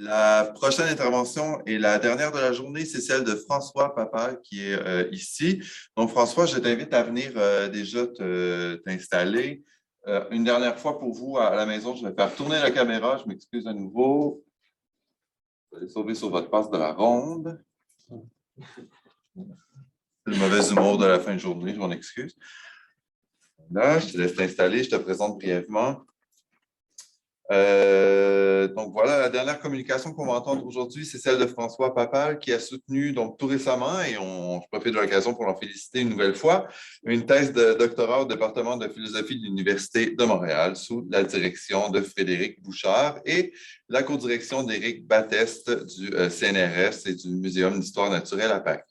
La prochaine intervention et la dernière de la journée, c'est celle de François Papa qui est ici. Donc, François, je t'invite à venir déjà t'installer. Une dernière fois pour vous à la maison, je vais faire tourner la caméra. Je m'excuse à nouveau. Je vais les sauver sur votre passe de la ronde. C'est le mauvais humour de la fin de journée, je m'en excuse. Là, je te laisse t'installer, je te présente brièvement. Donc voilà, la dernière communication qu'on va entendre aujourd'hui, c'est celle de François Papal qui a soutenu donc tout récemment, et je profite de l'occasion pour l'en féliciter une nouvelle fois, une thèse de doctorat au département de philosophie de l'Université de Montréal sous la direction de Frédéric Bouchard et la codirection d'Éric Batteste du CNRS et du Muséum d'histoire naturelle à Paris.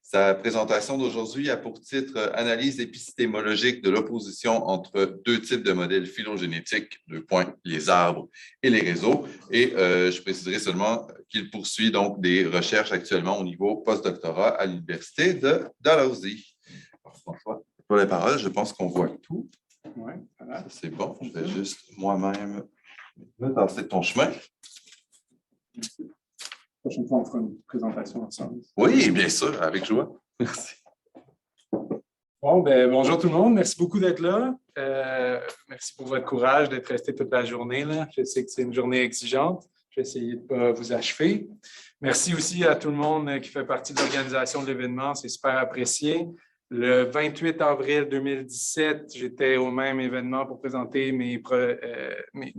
Sa présentation d'aujourd'hui a pour titre « Analyse épistémologique de l'opposition entre deux types de modèles phylogénétiques, les arbres et les réseaux ». Et je préciserai seulement qu'il poursuit donc des recherches actuellement au niveau postdoctorat à l'Université de Dalhousie. François, pour les paroles, je pense qu'on voit tout. Oui, voilà. C'est bon, je vais juste moi-même me passer de ton chemin. La prochaine fois, on fera une présentation ensemble. Oui, bien sûr, avec joie. Merci. Bon, bonjour tout le monde. Merci beaucoup d'être là. Merci pour votre courage d'être resté toute la journée, là. Je sais que c'est une journée exigeante. Je vais essayer de ne pas vous achever. Merci aussi à tout le monde qui fait partie de l'organisation de l'événement. C'est super apprécié. Le 28 avril 2017, j'étais au même événement pour présenter mes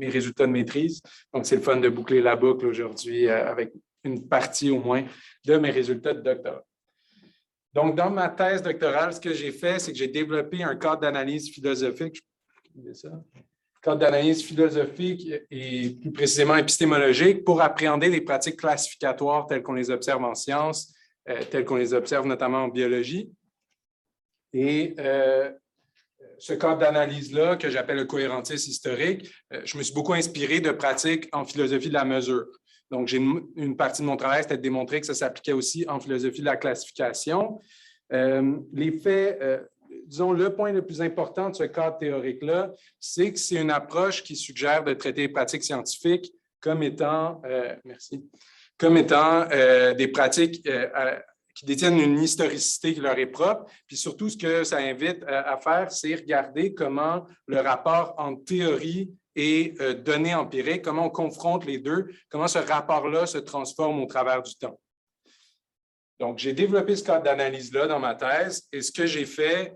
résultats de maîtrise. Donc, c'est le fun de boucler la boucle aujourd'hui avec une partie au moins de mes résultats de doctorat. Donc, dans ma thèse doctorale, ce que j'ai fait, c'est que j'ai développé un cadre d'analyse philosophique. Cadre d'analyse philosophique et plus précisément épistémologique pour appréhender les pratiques classificatoires telles qu'on les observe en sciences, telles qu'on les observe notamment en biologie. Et ce cadre d'analyse-là, que j'appelle le cohérentisme historique, je me suis beaucoup inspiré de pratiques en philosophie de la mesure. Donc, une partie de mon travail, c'était de démontrer que ça s'appliquait aussi en philosophie de la classification. Les faits, disons, le point le plus important de ce cadre théorique-là, c'est que c'est une approche qui suggère de traiter les pratiques scientifiques comme étant, des pratiques qui détiennent une historicité qui leur est propre. Puis surtout, ce que ça invite à faire, c'est regarder comment le rapport entre théorie et données empiriques, comment on confronte les deux, comment ce rapport-là se transforme au travers du temps. Donc, j'ai développé ce cadre d'analyse-là dans ma thèse et ce que j'ai fait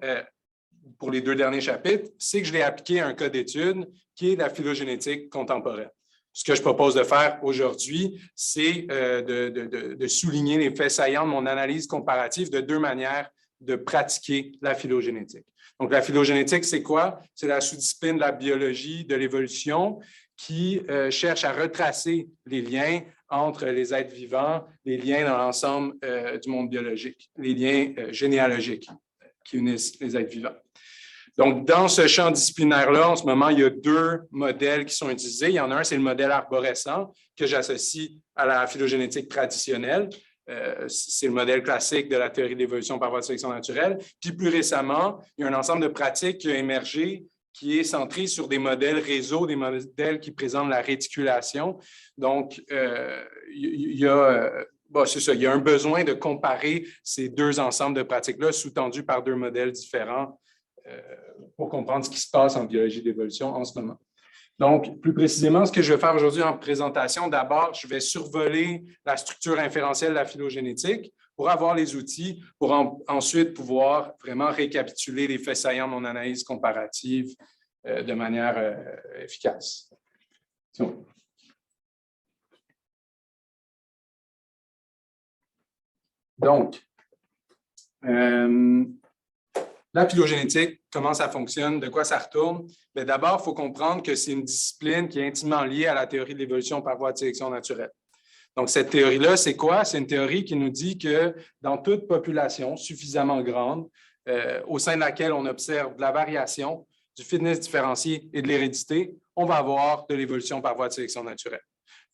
pour les 2 derniers chapitres, c'est que je l'ai appliqué à un cas d'étude qui est la phylogénétique contemporaine. Ce que je propose de faire aujourd'hui, c'est de souligner les faits saillants de mon analyse comparative de 2 manières de pratiquer la phylogénétique. Donc, la phylogénétique, c'est quoi? C'est la sous-discipline de la biologie de l'évolution qui cherche à retracer les liens entre les êtres vivants, les liens dans l'ensemble du monde biologique, les liens généalogiques qui unissent les êtres vivants. Donc, dans ce champ disciplinaire-là, en ce moment, il y a 2 modèles qui sont utilisés. Il y en a un, c'est le modèle arborescent que j'associe à la phylogénétique traditionnelle. C'est le modèle classique de la théorie de l'évolution par voie de sélection naturelle. Puis plus récemment, il y a un ensemble de pratiques qui a émergé qui est centré sur des modèles réseau, des modèles qui présentent la réticulation. Donc, il y a un besoin de comparer ces 2 ensembles de pratiques-là sous-tendus par 2 modèles différents pour comprendre ce qui se passe en biologie d'évolution en ce moment. Donc, plus précisément, ce que je vais faire aujourd'hui en présentation, d'abord, je vais survoler la structure inférentielle de la phylogénétique pour avoir les outils pour ensuite pouvoir vraiment récapituler les faits saillants de mon analyse comparative de manière efficace. Donc, la phylogénétique, comment ça fonctionne, de quoi ça retourne? D'abord, il faut comprendre que c'est une discipline qui est intimement liée à la théorie de l'évolution par voie de sélection naturelle. Donc, cette théorie-là, c'est quoi? C'est une théorie qui nous dit que dans toute population suffisamment grande, au sein de laquelle on observe de la variation, du fitness différencié et de l'hérédité, on va avoir de l'évolution par voie de sélection naturelle.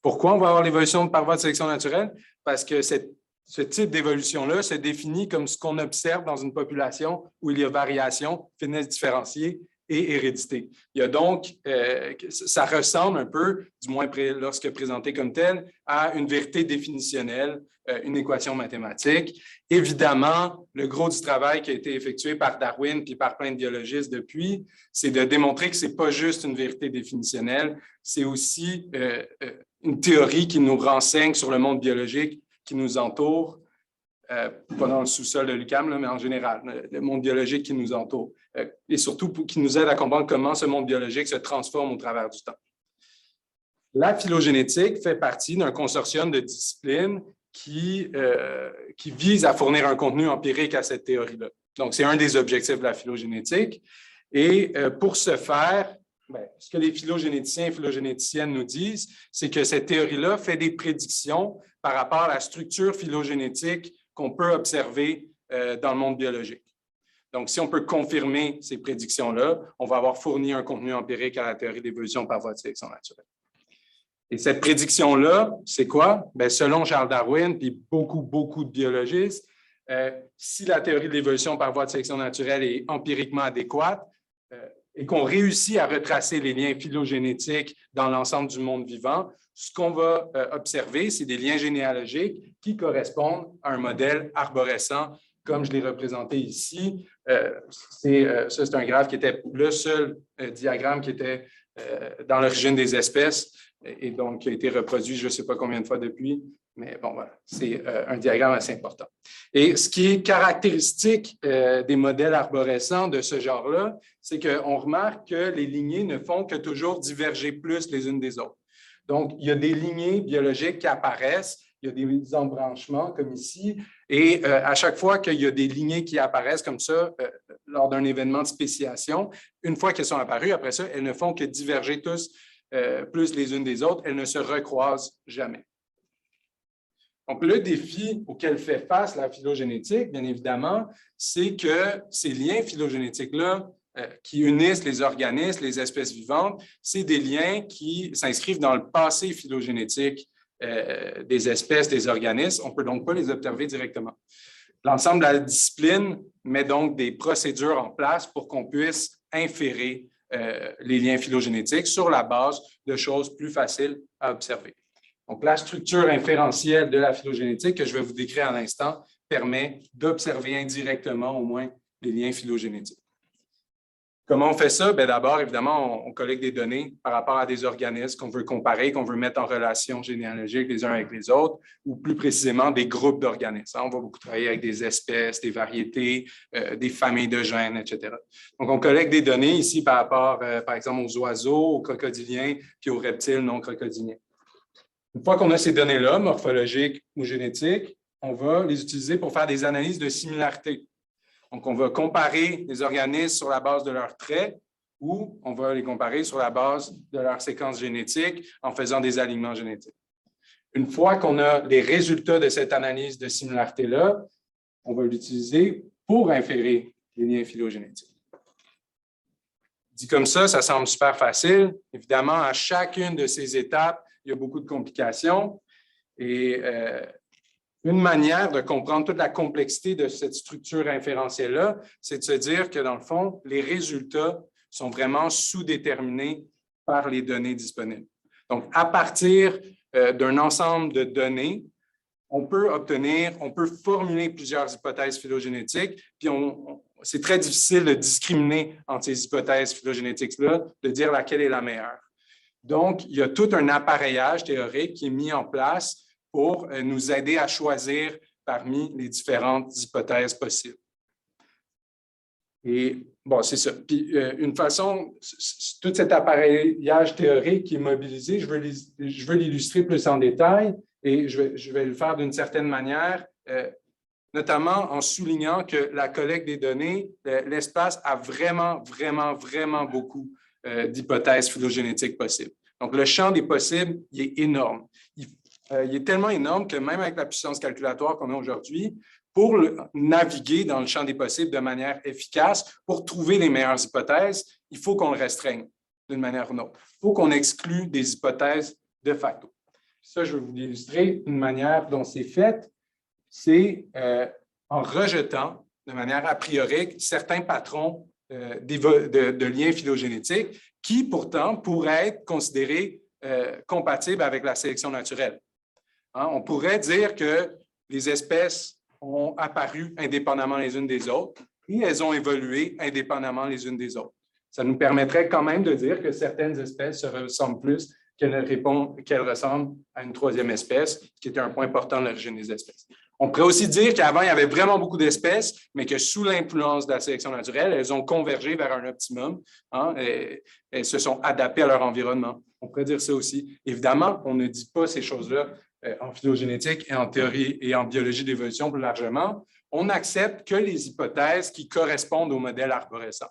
Pourquoi on va avoir l'évolution par voie de sélection naturelle? Parce que ce type d'évolution-là se définit comme ce qu'on observe dans une population où il y a variation, fitness différenciée et hérédité. Il y a donc, ça ressemble un peu, du moins lorsque présenté comme tel, à une vérité définitionnelle, une équation mathématique. Évidemment, le gros du travail qui a été effectué par Darwin puis par plein de biologistes depuis, c'est de démontrer que ce n'est pas juste une vérité définitionnelle, c'est aussi une théorie qui nous renseigne sur le monde biologique qui nous entoure, pas dans le sous-sol de l'UQAM, mais en général, le monde biologique qui nous entoure, et surtout qui nous aide à comprendre comment ce monde biologique se transforme au travers du temps. La phylogénétique fait partie d'un consortium de disciplines qui vise à fournir un contenu empirique à cette théorie-là. Donc, c'est un des objectifs de la phylogénétique. Et pour ce faire, ce que les phylogénéticiens et phylogénéticiennes nous disent, c'est que cette théorie-là fait des prédictions par rapport à la structure phylogénétique qu'on peut observer dans le monde biologique. Donc, si on peut confirmer ces prédictions-là, on va avoir fourni un contenu empirique à la théorie d'évolution par voie de sélection naturelle. Et cette prédiction-là, c'est quoi? Bien, selon Charles Darwin, puis beaucoup de biologistes, si la théorie de l'évolution par voie de sélection naturelle est empiriquement adéquate et qu'on réussit à retracer les liens phylogénétiques dans l'ensemble du monde vivant, ce qu'on va observer, c'est des liens généalogiques qui correspondent à un modèle arborescent, comme je l'ai représenté ici. C'est un graphe qui était le seul diagramme qui était dans l'origine des espèces et donc qui a été reproduit je ne sais pas combien de fois depuis, mais bon, voilà, c'est un diagramme assez important. Et ce qui est caractéristique des modèles arborescents de ce genre-là, c'est qu'on remarque que les lignées ne font que toujours diverger plus les unes des autres. Donc, il y a des lignées biologiques qui apparaissent, il y a des embranchements comme ici, et à chaque fois qu'il y a des lignées qui apparaissent comme ça lors d'un événement de spéciation, une fois qu'elles sont apparues, après ça, elles ne font que diverger tous plus les unes des autres, elles ne se recroisent jamais. Donc, le défi auquel fait face la phylogénétique, bien évidemment, c'est que ces liens phylogénétiques-là qui unissent les organismes, les espèces vivantes, c'est des liens qui s'inscrivent dans le passé phylogénétique des espèces, des organismes. On ne peut donc pas les observer directement. L'ensemble de la discipline met donc des procédures en place pour qu'on puisse inférer les liens phylogénétiques sur la base de choses plus faciles à observer. Donc, la structure inférentielle de la phylogénétique que je vais vous décrire à l'instant permet d'observer indirectement au moins les liens phylogénétiques. Comment on fait ça? Bien, d'abord, évidemment, on collecte des données par rapport à des organismes qu'on veut comparer, qu'on veut mettre en relation généalogique les uns avec les autres, ou plus précisément des groupes d'organismes. On va beaucoup travailler avec des espèces, des variétés, des familles de gènes, etc. Donc, on collecte des données ici par rapport, par exemple, aux oiseaux, aux crocodiliens, puis aux reptiles non crocodiliens. Une fois qu'on a ces données-là, morphologiques ou génétiques, on va les utiliser pour faire des analyses de similarité. Donc, on va comparer les organismes sur la base de leurs traits ou on va les comparer sur la base de leur séquence génétique en faisant des alignements génétiques. Une fois qu'on a les résultats de cette analyse de similarité-là, on va l'utiliser pour inférer les liens phylogénétiques. Dit comme ça semble super facile. Évidemment, à chacune de ces étapes, il y a beaucoup de complications et une manière de comprendre toute la complexité de cette structure inférentielle-là, c'est de se dire que, dans le fond, les résultats sont vraiment sous-déterminés par les données disponibles. Donc, à partir d'un ensemble de données, on peut formuler plusieurs hypothèses phylogénétiques, puis c'est très difficile de discriminer entre ces hypothèses phylogénétiques-là, de dire laquelle est la meilleure. Donc, il y a tout un appareillage théorique qui est mis en place pour nous aider à choisir parmi les différentes hypothèses possibles. Et bon, c'est ça. Puis, une façon, tout cet appareillage théorique qui est mobilisé, je veux l'illustrer plus en détail et je vais le faire d'une certaine manière, notamment en soulignant que la collecte des données, l'espace a vraiment beaucoup d'hypothèses phylogénétiques possibles. Donc, le champ des possibles, il est énorme. Il est tellement énorme que même avec la puissance calculatoire qu'on a aujourd'hui, pour naviguer dans le champ des possibles de manière efficace, pour trouver les meilleures hypothèses, il faut qu'on le restreigne d'une manière ou d'une autre. Il faut qu'on exclue des hypothèses de facto. Ça, je vais vous l'illustrer d'une manière dont c'est fait. C'est en rejetant de manière a priori certains patrons de liens phylogénétiques qui, pourtant, pourraient être considérés compatibles avec la sélection naturelle. Hein, on pourrait dire que les espèces ont apparu indépendamment les unes des autres et elles ont évolué indépendamment les unes des autres. Ça nous permettrait quand même de dire que certaines espèces se ressemblent plus qu'elles ressemblent à une troisième espèce, qui était un point important de l'origine des espèces. On pourrait aussi dire qu'avant, il y avait vraiment beaucoup d'espèces, mais que sous l'influence de la sélection naturelle, elles ont convergé vers un optimum, hein, et elles se sont adaptées à leur environnement. On pourrait dire ça aussi. Évidemment, on ne dit pas ces choses-là en phylogénétique et en théorie et en biologie d'évolution plus largement. On accepte que les hypothèses qui correspondent au modèle arborescent.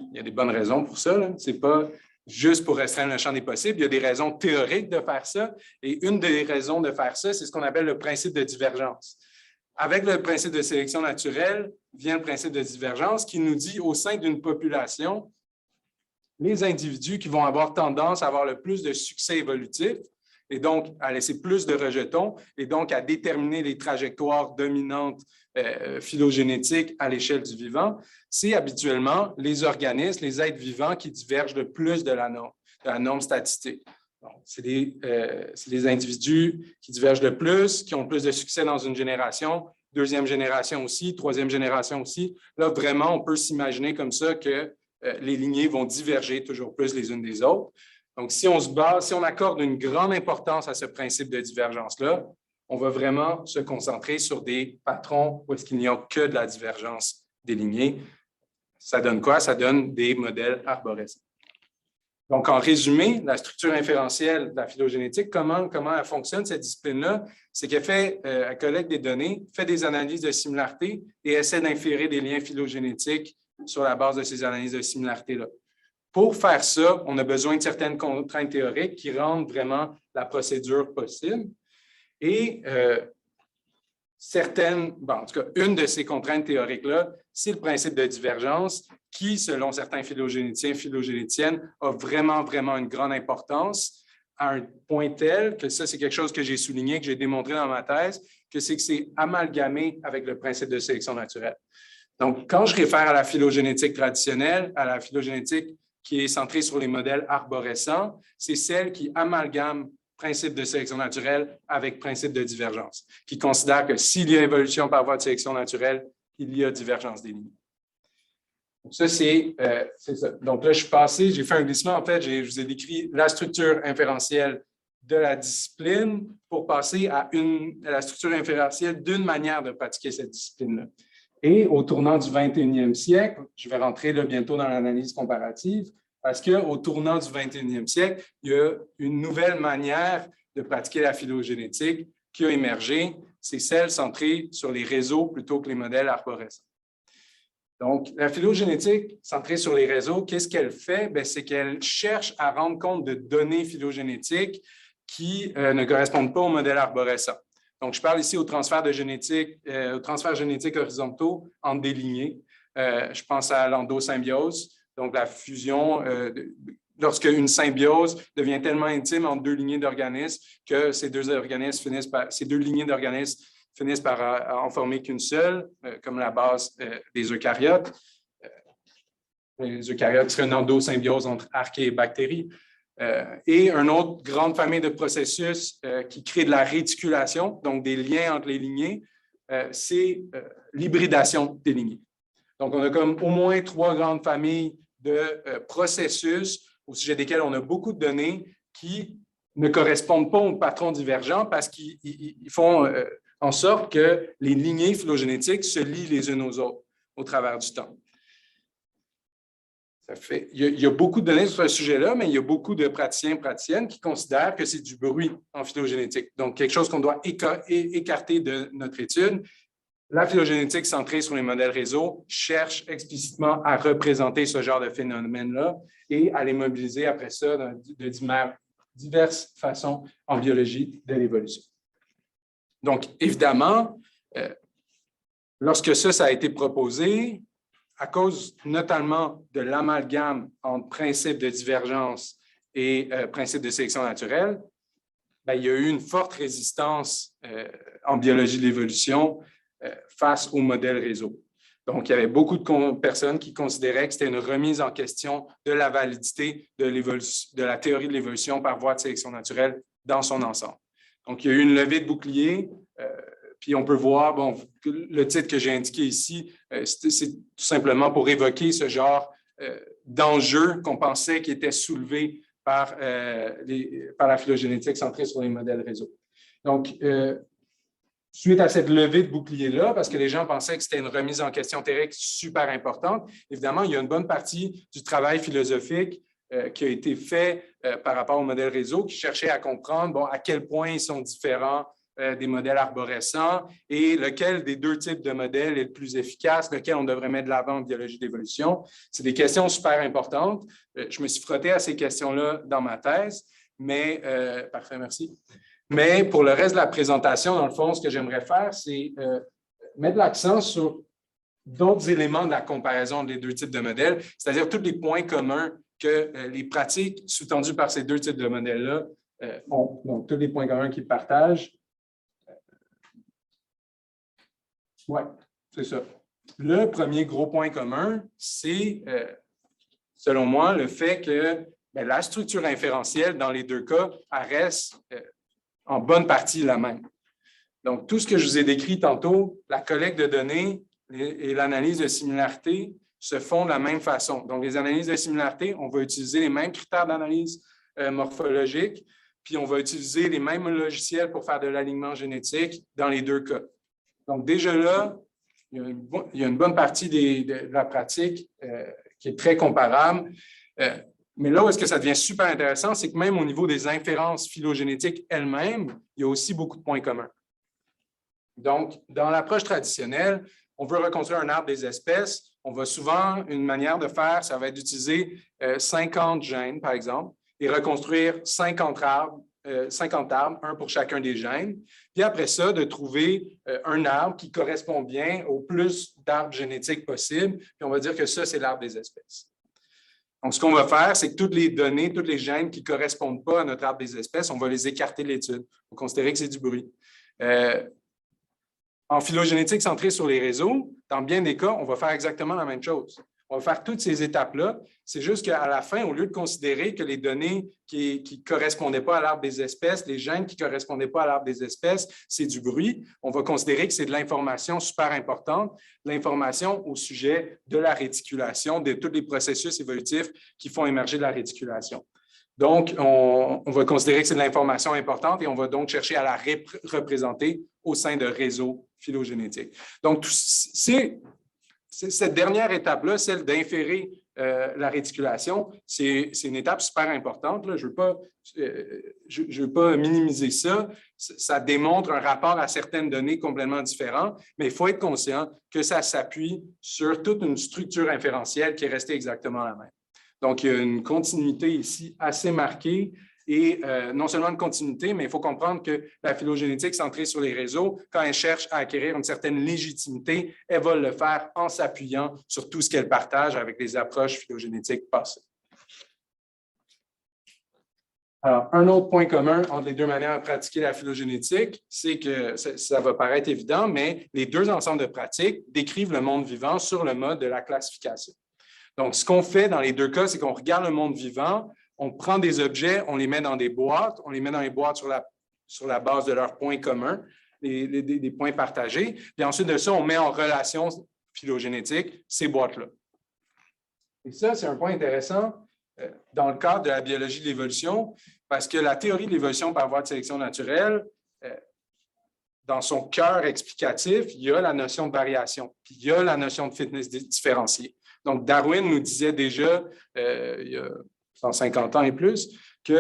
Il y a des bonnes raisons pour ça. Ce n'est pas juste pour restreindre le champ des possibles. Il y a des raisons théoriques de faire ça. Et une des raisons de faire ça, c'est ce qu'on appelle le principe de divergence. Avec le principe de sélection naturelle vient le principe de divergence qui nous dit au sein d'une population, les individus qui vont avoir tendance à avoir le plus de succès évolutif et donc à laisser plus de rejetons et donc à déterminer les trajectoires dominantes phylogénétiques à l'échelle du vivant, c'est habituellement les organismes, les êtres vivants qui divergent le plus de la norme statistique. C'est les individus qui divergent le plus, qui ont le plus de succès dans une génération, deuxième génération aussi, troisième génération aussi. Là, vraiment, on peut s'imaginer comme ça que les lignées vont diverger toujours plus les unes des autres. Donc, si on accorde une grande importance à ce principe de divergence-là, on va vraiment se concentrer sur des patrons où est-ce qu'il n'y a que de la divergence des lignées. Ça donne quoi? Ça donne des modèles arborescents. Donc, en résumé, la structure inférentielle de la phylogénétique, comment elle fonctionne, cette discipline-là, c'est qu'elle collecte des données, fait des analyses de similarité et essaie d'inférer des liens phylogénétiques sur la base de ces analyses de similarité-là. Pour faire ça, on a besoin de certaines contraintes théoriques qui rendent vraiment la procédure possible. Et en tout cas, une de ces contraintes théoriques-là, c'est le principe de divergence qui, selon certains phylogénéticiens, phylogénéticiennes, a vraiment, vraiment une grande importance à un point tel que ça, c'est quelque chose que j'ai souligné, que j'ai démontré dans ma thèse, que c'est amalgamé avec le principe de sélection naturelle. Donc, quand je réfère à la phylogénétique traditionnelle, à la phylogénétique qui est centrée sur les modèles arborescents, c'est celle qui amalgame principe de sélection naturelle avec principe de divergence, qui considère que s'il y a évolution par voie de sélection naturelle, il y a divergence des lignes. Donc, ça, c'est ça. Donc là, je suis passé, j'ai fait un glissement. En fait, je vous ai décrit la structure inférentielle de la discipline pour passer à la structure inférentielle d'une manière de pratiquer cette discipline-là. Et au tournant du 21e siècle, je vais rentrer là, bientôt dans l'analyse comparative, parce qu'au tournant du 21e siècle, il y a une nouvelle manière de pratiquer la phylogénétique qui a émergé. C'est celle centrée sur les réseaux plutôt que les modèles arborescents. Donc, la phylogénétique centrée sur les réseaux, qu'est-ce qu'elle fait? C'est qu'elle cherche à rendre compte de données phylogénétiques qui ne correspondent pas au modèle arborescent. Donc, je parle ici au transfert génétique horizontaux entre des lignées. Je pense à l'endosymbiose. Donc, la fusion, lorsque une symbiose devient tellement intime entre deux lignées d'organismes que ces deux lignées d'organismes finissent par en former qu'une seule, comme la base des eucaryotes. Les eucaryotes seraient une endosymbiose entre archées et bactéries. Et une autre grande famille de processus qui crée de la réticulation, donc des liens entre les lignées, c'est l'hybridation des lignées. Donc, on a comme au moins 3 grandes familles de processus au sujet desquels on a beaucoup de données qui ne correspondent pas aux patrons divergents parce qu'ils font en sorte que les lignées phylogénétiques se lient les unes aux autres au travers du temps. Il y a beaucoup de données sur ce sujet-là, mais il y a beaucoup de praticiens et praticiennes qui considèrent que c'est du bruit en phylogénétique. Donc, quelque chose qu'on doit écarter de notre étude. La phylogénétique centrée sur les modèles réseau cherche explicitement à représenter ce genre de phénomène-là et à les mobiliser après ça de diverses façons en biologie de l'évolution. Donc, évidemment, lorsque ça a été proposé, à cause notamment de l'amalgame entre principe de divergence et principe de sélection naturelle, il y a eu une forte résistance en biologie de l'évolution face au modèle réseau. Donc, il y avait beaucoup de personnes qui considéraient que c'était une remise en question de la validité de la théorie de l'évolution par voie de sélection naturelle dans son ensemble. Donc, il y a eu une levée de bouclier, puis on peut voir, bon, le titre que j'ai indiqué ici, c'est tout simplement pour évoquer ce genre d'enjeux qu'on pensait qui étaient soulevés par la phylogénétique centrée sur les modèles réseau. Donc, suite à cette levée de bouclier-là, parce que les gens pensaient que c'était une remise en question théorique super importante, évidemment, il y a une bonne partie du travail philosophique qui a été fait par rapport au modèle réseau, qui cherchait à comprendre bon, à quel point ils sont différents des modèles arborescents et lequel des deux types de modèles est le plus efficace, lequel on devrait mettre de l'avant en biologie d'évolution. C'est des questions super importantes. Je me suis frotté à ces questions-là dans ma thèse, mais parfait, merci. Mais pour le reste de la présentation, dans le fond, ce que j'aimerais faire, c'est mettre l'accent sur d'autres éléments de la comparaison des deux types de modèles, c'est-à-dire tous les points communs que les pratiques sous-tendues par ces deux types de modèles-là ont. Donc, tous les points communs qu'ils partagent. Oui, c'est ça. Le premier gros point commun, c'est, selon moi, le fait que la structure inférentielle, dans les deux cas, elle reste en bonne partie la même. Donc, tout ce que je vous ai décrit tantôt, la collecte de données et l'analyse de similarité se font de la même façon. Donc, les analyses de similarité, on va utiliser les mêmes critères d'analyse morphologique, puis on va utiliser les mêmes logiciels pour faire de l'alignement génétique dans les deux cas. Donc, déjà là, il y a une bonne partie de la pratique qui est très comparable. Mais là où est-ce que ça devient super intéressant, c'est que même au niveau des inférences phylogénétiques elles-mêmes, il y a aussi beaucoup de points communs. Donc, dans l'approche traditionnelle, on veut reconstruire un arbre des espèces. On va souvent, une manière de faire, ça va être d'utiliser 50 gènes, par exemple, et reconstruire 50 arbres, un pour chacun des gènes. Puis après ça, de trouver un arbre qui correspond bien au plus d'arbres génétiques possible. Puis on va dire que ça, c'est l'arbre des espèces. Donc, ce qu'on va faire, c'est que toutes les données, tous les gènes qui ne correspondent pas à notre arbre des espèces, on va les écarter de l'étude. On va considérer que c'est du bruit. En phylogénétique centrée sur les réseaux, dans bien des cas, on va faire exactement la même chose. On va faire toutes ces étapes-là. C'est juste qu'à la fin, au lieu de considérer que les données qui ne correspondaient pas à l'arbre des espèces, les gènes qui ne correspondaient pas à l'arbre des espèces, c'est du bruit, on va considérer que c'est de l'information super importante, l'information au sujet de la réticulation, de tous les processus évolutifs qui font émerger de la réticulation. Donc, on va considérer que c'est de l'information importante et on va donc chercher à la représenter au sein de réseaux phylogénétiques. Donc, c'est cette dernière étape-là, celle d'inférer la réticulation, c'est une étape super importante. Là. Je ne veux pas minimiser ça. Ça démontre un rapport à certaines données complètement différent, mais il faut être conscient que ça s'appuie sur toute une structure inférentielle qui est restée exactement la même. Donc, il y a une continuité ici assez marquée et non seulement une continuité, mais il faut comprendre que la phylogénétique centrée sur les réseaux, quand elle cherche à acquérir une certaine légitimité, elle va le faire en s'appuyant sur tout ce qu'elle partage avec les approches phylogénétiques passées. Alors, un autre point commun entre les deux manières de pratiquer la phylogénétique, c'est que ça va paraître évident, mais les deux ensembles de pratiques décrivent le monde vivant sur le mode de la classification. Donc, ce qu'on fait dans les deux cas, c'est qu'on regarde le monde vivant, on prend des objets, on les met dans des boîtes, on les met dans les boîtes sur la base de leurs points communs, des points partagés, puis ensuite de ça, on met en relation phylogénétique ces boîtes-là. Et ça, c'est un point intéressant dans le cadre de la biologie de l'évolution, parce que la théorie de l'évolution par voie de sélection naturelle, dans son cœur explicatif, il y a la notion de variation, puis il y a la notion de fitness différenciée. Donc, Darwin nous disait déjà, il y a 150 ans et plus, qu'il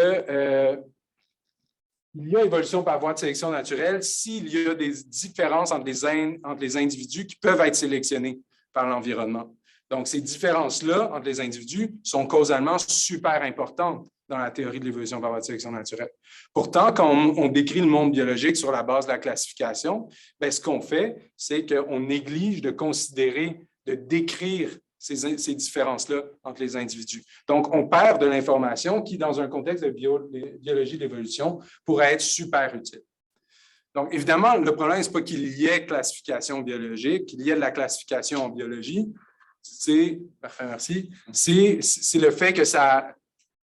y a évolution par voie de sélection naturelle s'il y a des différences entre les individus qui peuvent être sélectionnés par l'environnement. Donc, ces différences-là entre les individus sont causalement super importantes dans la théorie de l'évolution par voie de sélection naturelle. Pourtant, quand on décrit le monde biologique sur la base de la classification, bien, ce qu'on fait, c'est qu'on néglige de considérer, de décrire ces différences-là entre les individus. Donc, on perd de l'information qui, dans un contexte de biologie de l'évolution, pourrait être super utile. Donc, évidemment, le problème, ce n'est pas qu'il y ait classification biologique, qu'il y ait de la classification en biologie. Parfait, merci. C'est le fait que ça,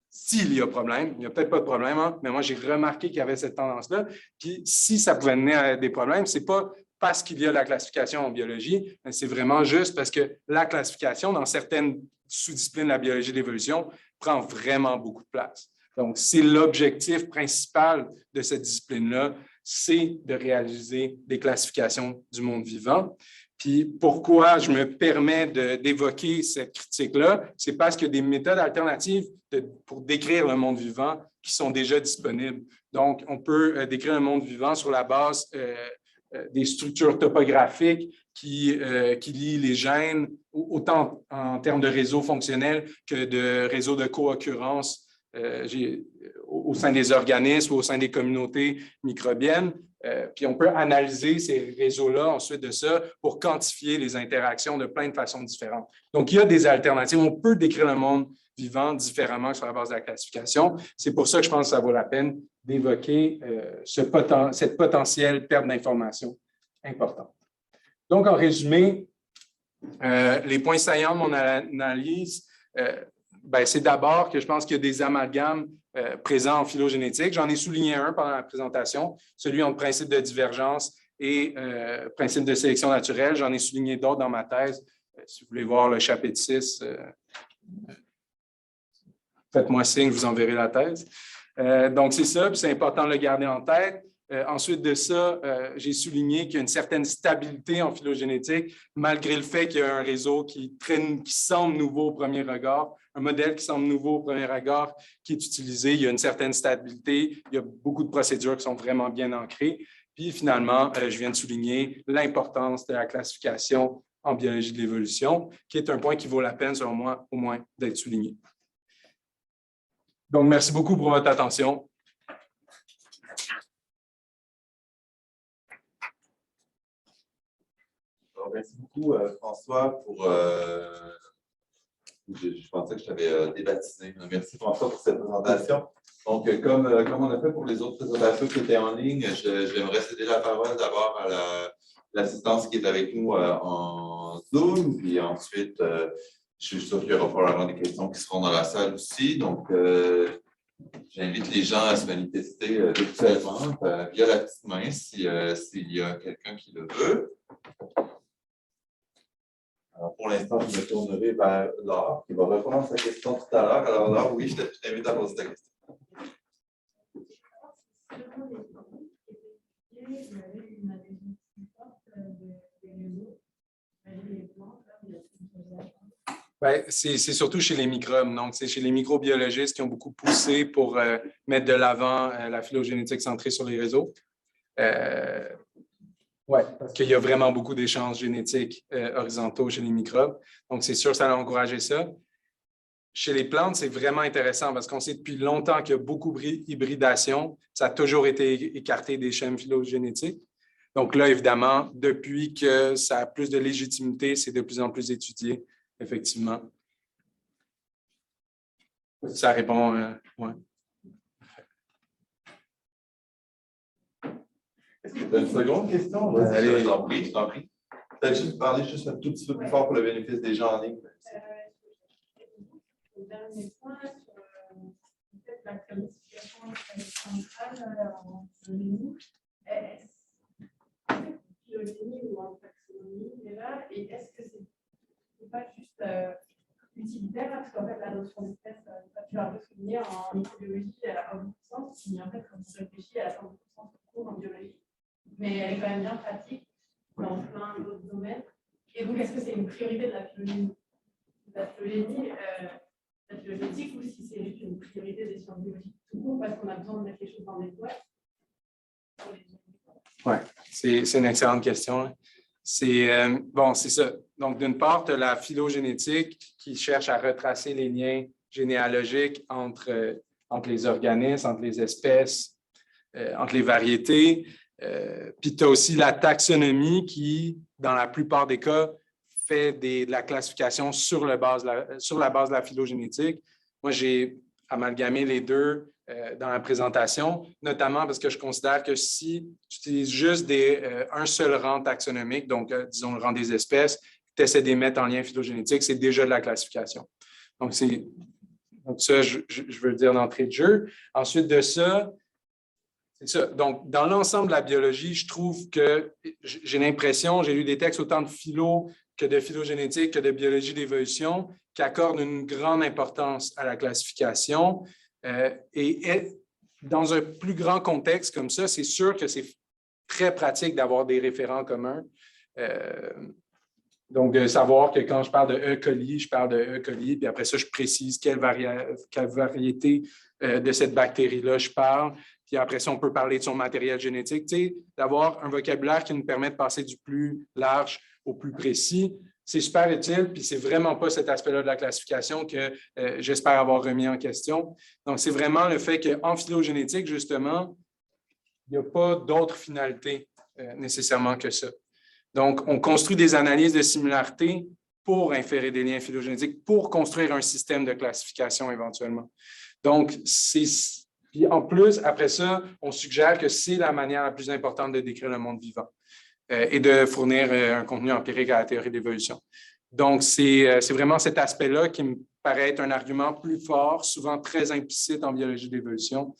s'il y a problème, il n'y a peut-être pas de problème, hein, mais moi, j'ai remarqué qu'il y avait cette tendance-là. Puis, si ça pouvait mener à des problèmes, ce n'est pas parce qu'il y a la classification en biologie, mais c'est vraiment juste parce que la classification, dans certaines sous-disciplines de la biologie de l'évolution, prend vraiment beaucoup de place. Donc, c'est l'objectif principal de cette discipline-là, c'est de réaliser des classifications du monde vivant. Puis pourquoi je me permets d'évoquer cette critique-là, c'est parce qu'il y a des méthodes alternatives pour décrire le monde vivant qui sont déjà disponibles. Donc, on peut décrire le monde vivant sur la base des structures topographiques qui lient les gènes, autant en termes de réseaux fonctionnels que de réseaux de co-occurrence au sein des organismes ou au sein des communautés microbiennes. Puis on peut analyser ces réseaux-là ensuite de ça pour quantifier les interactions de plein de façons différentes. Donc, il y a des alternatives. On peut décrire le monde vivant différemment sur la base de la classification. C'est pour ça que je pense que ça vaut la peine d'évoquer cette potentielle perte d'information importante. Donc, en résumé, les points saillants de mon analyse, c'est d'abord que je pense qu'il y a des amalgames présents en phylogénétique. J'en ai souligné un pendant la présentation, celui entre principe de divergence et principe de sélection naturelle. J'en ai souligné d'autres dans ma thèse. Si vous voulez voir le chapitre 6, faites-moi signe, je vous enverrai la thèse. Donc, c'est ça, puis c'est important de le garder en tête. Ensuite de ça, j'ai souligné qu'il y a une certaine stabilité en phylogénétique, malgré le fait qu'il y a un réseau qui semble nouveau au premier regard, un modèle qui semble nouveau au premier regard qui est utilisé. Il y a une certaine stabilité, il y a beaucoup de procédures qui sont vraiment bien ancrées. Puis finalement, je viens de souligner l'importance de la classification en biologie de l'évolution, qui est un point qui vaut la peine, selon moi, au moins, d'être souligné. Donc, merci beaucoup pour votre attention. Merci beaucoup, François, pour... Je pensais que je t'avais débaptisé. Merci, François, pour cette présentation. Donc, comme on a fait pour les autres présentations qui étaient en ligne, j'aimerais céder la parole d'abord à l'assistance qui est avec nous en Zoom, puis ensuite, je suis sûr qu'il y aura probablement des questions qui seront dans la salle aussi. Donc, j'invite les gens à se manifester virtuellement via la petite main s'il y a quelqu'un qui le veut. Alors, pour l'instant, je me tournerai vers Laure, qui va répondre à sa question tout à l'heure. Alors, Laure, oui, je t'invite à poser ta question. C'est surtout chez les microbes. Donc, c'est chez les microbiologistes qui ont beaucoup poussé pour mettre de l'avant la phylogénétique centrée sur les réseaux. Oui, parce qu'il y a vraiment beaucoup d'échanges génétiques horizontaux chez les microbes. Donc, c'est sûr que ça a encouragé ça. Chez les plantes, c'est vraiment intéressant parce qu'on sait depuis longtemps qu'il y a beaucoup d'hybridation. Ça a toujours été écarté des schèmes phylogénétiques. Donc là, évidemment, depuis que ça a plus de légitimité, c'est de plus en plus étudié, effectivement. Ça répond, oui. Est-ce que tu as une seconde question? Allez, je t'en prie. Peut-être juste parler juste un tout petit peu plus fort pour le bénéfice des gens en ligne. Le dernier point sur la qualification centrale en phylogénie. Phylogénie ou en taxonomie déjà, et est-ce que c'est pas juste utilitaire, parce qu'en fait la notion d'espèce, tu l'as un peu souligné en microbiologie, elle a un sens, mais en fait quand on réfléchit, elle a 100% de cours en biologie. Mais elle est quand même bien pratique dans plein d'autres domaines. Et donc, est-ce que c'est une priorité de la phylogénie, la phylogénétique, ou si c'est juste une priorité des sciences biologiques tout court, parce qu'on a besoin de mettre les choses dans des boîtes? Oui, c'est une excellente question. C'est ça. Donc, d'une part, tu as la phylogénétique qui cherche à retracer les liens généalogiques entre les organismes, entre les espèces, entre les variétés. Puis tu as aussi la taxonomie qui, dans la plupart des cas, fait de la classification sur la base de la phylogénétique. Moi, j'ai amalgamé les deux dans la présentation, notamment parce que je considère que si tu utilises juste un seul rang taxonomique, donc disons le rang des espèces, tu essaies de les mettre en lien phylogénétique, c'est déjà de la classification. Donc, ça, je veux le dire d'entrée de jeu. Ensuite de ça, c'est ça. Donc, dans l'ensemble de la biologie, je trouve que j'ai l'impression, j'ai lu des textes autant de philo que de phylogénétique, que de biologie d'évolution, qui accordent une grande importance à la classification. Et dans un plus grand contexte comme ça, c'est sûr que c'est très pratique d'avoir des référents communs. Donc, de savoir que quand je parle de E. coli, je parle de E. coli, puis après ça, je précise quelle variété de cette bactérie-là je parle. Puis après ça, on peut parler de son matériel génétique. Tu sais, d'avoir un vocabulaire qui nous permet de passer du plus large au plus précis, c'est super utile, puis c'est vraiment pas cet aspect-là de la classification que j'espère avoir remis en question. Donc, c'est vraiment le fait qu'en phylogénétique, justement, il n'y a pas d'autre finalité nécessairement que ça. Donc, on construit des analyses de similarité pour inférer des liens phylogénétiques, pour construire un système de classification éventuellement. Donc, puis en plus, après ça, on suggère que c'est la manière la plus importante de décrire le monde vivant et de fournir un contenu empirique à la théorie d'évolution. Donc, c'est vraiment cet aspect-là qui me paraît être un argument plus fort, souvent très implicite en biologie d'évolution,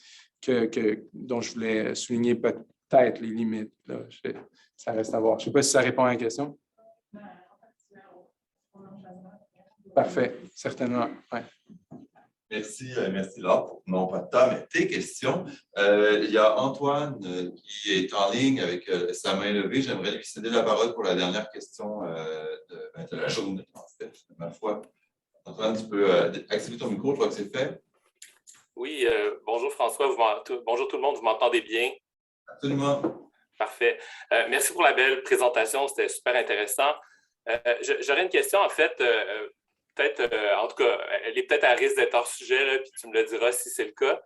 dont je voulais souligner peut-être les limites. Là. Ça reste à voir. Je ne sais pas si ça répond à la question. Parfait, certainement. Ouais. Merci Laure pour non pas de temps, mais tes questions. Il y a Antoine qui est en ligne avec sa main levée. J'aimerais lui céder la parole pour la dernière question de la journée, en fait, ma foi. Antoine, tu peux activer ton micro, je crois que c'est fait. Oui, bonjour François, bonjour tout le monde, vous m'entendez bien? Absolument. Parfait. Merci pour la belle présentation, c'était super intéressant. J'aurais une question, en fait, peut-être, en tout cas, elle est peut-être à risque d'être hors sujet, là, puis tu me le diras si c'est le cas.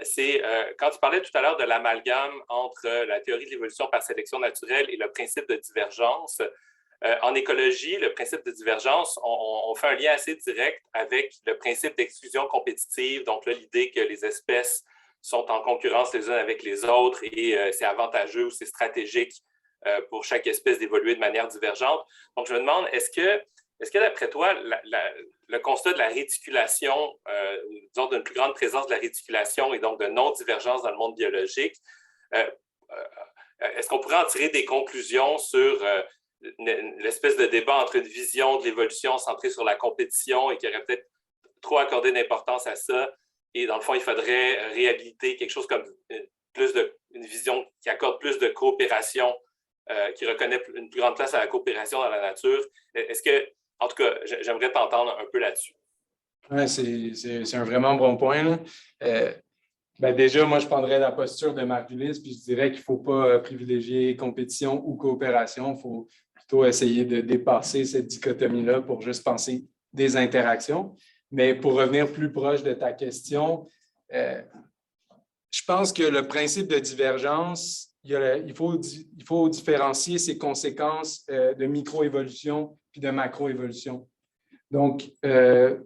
C'est quand tu parlais tout à l'heure de l'amalgame entre la théorie de l'évolution par sélection naturelle et le principe de divergence. En écologie, le principe de divergence, on fait un lien assez direct avec le principe d'exclusion compétitive, donc là, l'idée que les espèces sont en concurrence les unes avec les autres et c'est avantageux ou c'est stratégique pour chaque espèce d'évoluer de manière divergente. Donc, je me demande, est-ce que d'après toi, le constat de la réticulation, disons d'une plus grande présence de la réticulation et donc de non-divergence dans le monde biologique, est-ce qu'on pourrait en tirer des conclusions sur l'espèce de débat entre une vision de l'évolution centrée sur la compétition et qui aurait peut-être trop accordé d'importance à ça et dans le fond, il faudrait réhabiliter quelque chose comme une vision qui accorde plus de coopération, qui reconnaît une plus grande place à la coopération dans la nature. Est-ce que, en tout cas, j'aimerais t'entendre un peu là-dessus. Oui, c'est un vraiment bon point. Déjà, moi, je prendrais la posture de Marc Ulysse, puis je dirais qu'il ne faut pas privilégier compétition ou coopération. Il faut plutôt essayer de dépasser cette dichotomie-là pour juste penser des interactions. Mais pour revenir plus proche de ta question, je pense que le principe de divergence, il faut différencier ses conséquences de microévolution puis de macroévolution. Donc, je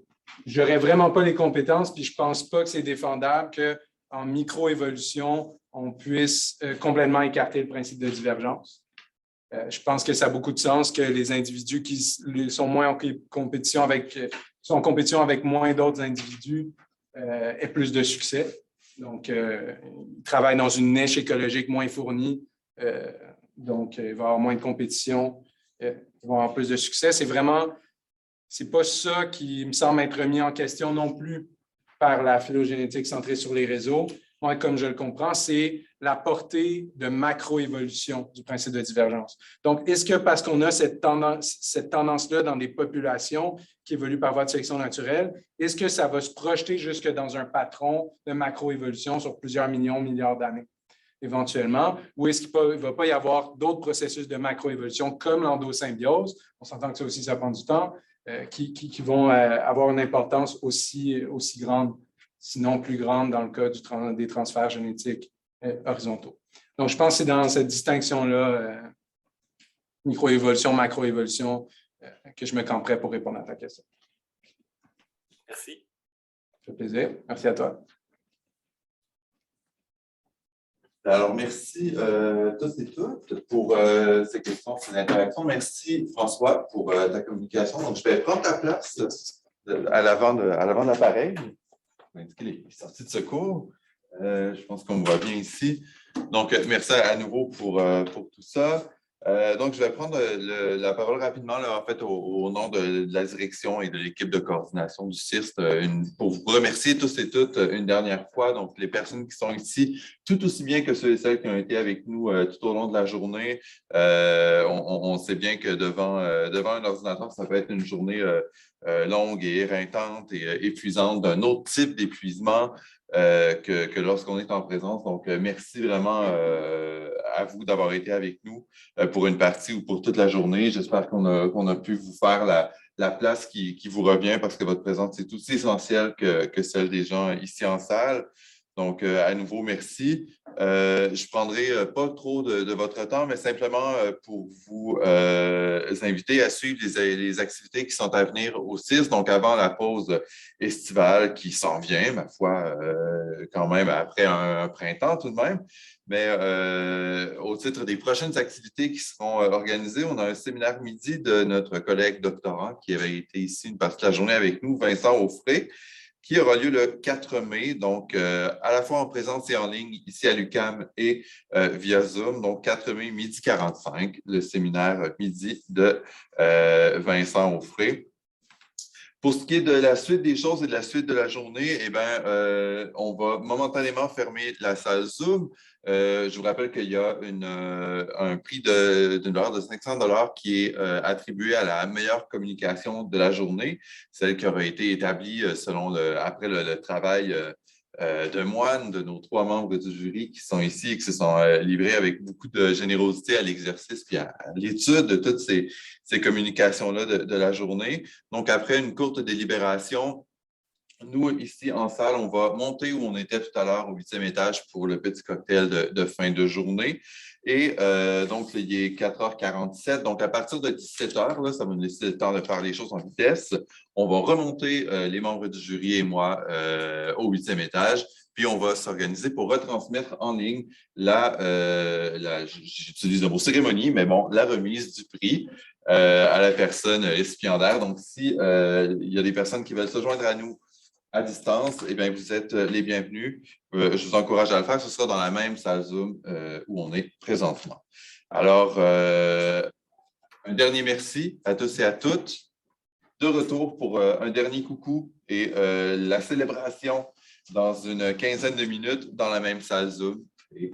n'aurais vraiment pas les compétences, puis je ne pense pas que c'est défendable qu'en microévolution, on puisse complètement écarter le principe de divergence. Je pense que ça a beaucoup de sens que les individus qui sont moins en compétition avec moins d'autres individus aient plus de succès. Donc, ils travaillent dans une niche écologique moins fournie, donc il va y avoir moins de compétition, ils vont avoir plus de succès. C'est pas ça qui me semble être remis en question non plus par la phylogénétique centrée sur les réseaux. Moi, comme je le comprends, c'est la portée de macroévolution du principe de divergence. Donc, est-ce que parce qu'on a cette tendance-là dans des populations qui évoluent par voie de sélection naturelle, est-ce que ça va se projeter jusque dans un patron de macroévolution sur plusieurs milliards d'années, éventuellement, ou est-ce qu'il ne va pas y avoir d'autres processus de macroévolution comme l'endosymbiose, on s'entend que ça aussi, ça prend du temps, qui vont avoir une importance aussi grande, sinon plus grande dans le cas des transferts génétiques horizontaux. Donc, je pense que c'est dans cette distinction-là, microévolution, macroévolution, que je me camperais pour répondre à ta question. Merci. Ça fait plaisir. Merci à toi. Alors, merci tous et toutes pour ces questions, ces interactions. Merci, François, pour ta communication. Donc, je vais prendre ta place à l'avant de l'appareil. On va indiquer les sorties de secours. Je pense qu'on me voit bien ici. Donc, merci à nouveau pour tout ça. Donc, je vais prendre la parole rapidement, là, en fait, au nom de la direction et de l'équipe de coordination du CIRST, pour vous remercier tous et toutes une dernière fois. Donc, les personnes qui sont ici, tout aussi bien que ceux et celles qui ont été avec nous tout au long de la journée. On sait bien que devant un ordinateur, ça peut être une journée longue et éreintante et épuisante, d'un autre type d'épuisement que lorsqu'on est en présence. Donc, merci vraiment à vous d'avoir été avec nous pour une partie ou pour toute la journée. J'espère qu'on a pu vous faire la place qui vous revient parce que votre présence est aussi essentielle que celle des gens ici en salle. Donc, à nouveau, merci. Je ne prendrai pas trop de votre temps, mais simplement pour vous inviter à suivre les activités qui sont à venir au CIRST, donc avant la pause estivale qui s'en vient, ma foi, quand même après un printemps tout de même. Mais au titre des prochaines activités qui seront organisées, on a un séminaire midi de notre collègue doctorant qui avait été ici une partie de la journée avec nous, Vincent Auffray, qui aura lieu le 4 mai, donc à la fois en présence et en ligne ici à l'UQAM et via Zoom. Donc 4 mai, midi 45, le séminaire midi de Vincent Auffray. Pour ce qui est de la suite des choses et de la suite de la journée, eh bien, on va momentanément fermer la salle Zoom. Je vous rappelle qu'il y a un prix d'une valeur de 500 $ qui est attribué à la meilleure communication de la journée, celle qui aura été établie après le travail de moine, de nos 3 membres du jury qui sont ici et qui se sont livrés avec beaucoup de générosité à l'exercice puis à l'étude de toutes ces communications-là de la journée. Donc, après une courte délibération, nous, ici en salle, on va monter où on était tout à l'heure au 8e étage pour le petit cocktail de fin de journée. Et donc, il est 4h47. Donc, à partir de 17h, là, ça va nous laisser le temps de faire les choses en vitesse. On va remonter les membres du jury et moi au 8e étage. Puis, on va s'organiser pour retransmettre en ligne j'utilise le mot cérémonie, mais bon, la remise du prix à la personne récipiendaire. Donc, si il y a des personnes qui veulent se joindre à nous à distance, eh bien, vous êtes les bienvenus. Je vous encourage à le faire. Ce sera dans la même salle Zoom où on est présentement. Alors, un dernier merci à tous et à toutes. De retour pour un dernier coucou et la célébration dans une quinzaine de minutes dans la même salle Zoom. Et